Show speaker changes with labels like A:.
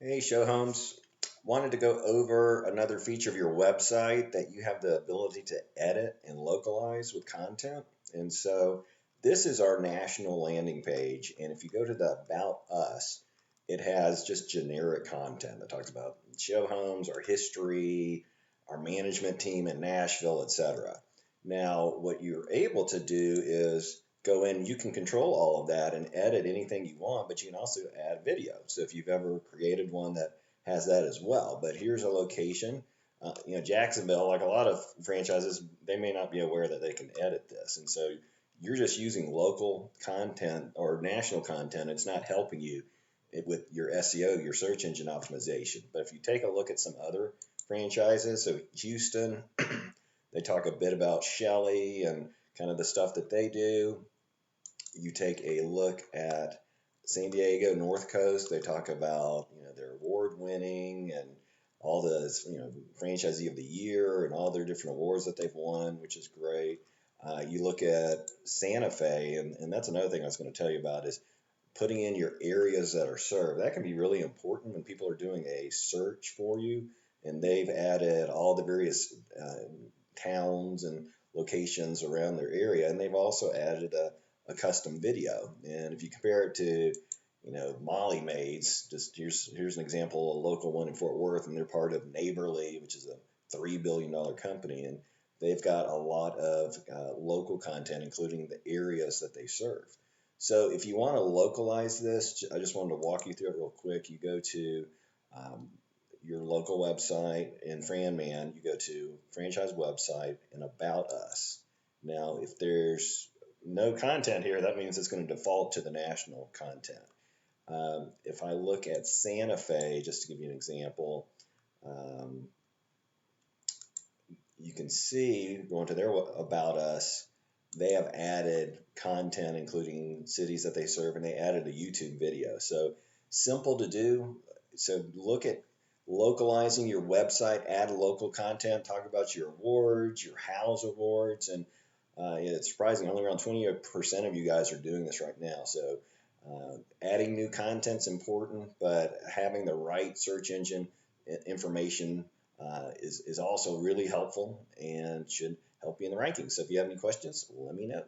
A: Hey, Show Homes. Wanted to go over another feature of your website that you have the ability to edit and localize with content. And so this is our national landing page. And if you go to the About Us, it has just generic content that talks about show homes, our history, our management team in Nashville, etc. Now, what you're able to do is go in, you can control all of that and edit anything you want, but you can also add video. So if you've ever created one that has that as well. But here's a location. Jacksonville, like a lot of franchises, they may not be aware that they can edit this. And so you're just using local content or national content. It's not helping you with your SEO, your search engine optimization. But if you take a look at some other franchises, so Houston, they talk a bit about Shelley and kind of the stuff that they do. You take a look at San Diego North Coast, they talk about their award winning and all the franchisee of the year and all their different awards that they've won, which is great. You look at Santa Fe, and that's another thing I was going to tell you about is putting in your areas that are served. That can be really important when people are doing a search for you, and they've added all the various towns and locations around their area, and they've also added a custom video. And if you compare it to, Molly Maids, just here's an example, a local one in Fort Worth, and they're part of Neighborly, which is a $3 billion company, and they've got a lot of local content, including the areas that they serve. So if you want to localize this, I just wanted to walk you through it real quick. You go to um, your local website in FranMan, you go to franchise website and About Us. Now, if there's no content here, that means it's going to default to the national content. If I look at Santa Fe, just to give you an example, um, you can see going to their About Us, they have added content, including cities that they serve, and they added a YouTube video. So simple to do. So look at localizing your website, add local content, talk about your awards, your house awards, and it's surprising. Only around 20% of you guys are doing this right now. So adding new content's important, but having the right search engine information is also really helpful and should help you in the rankings. So if you have any questions, let me know.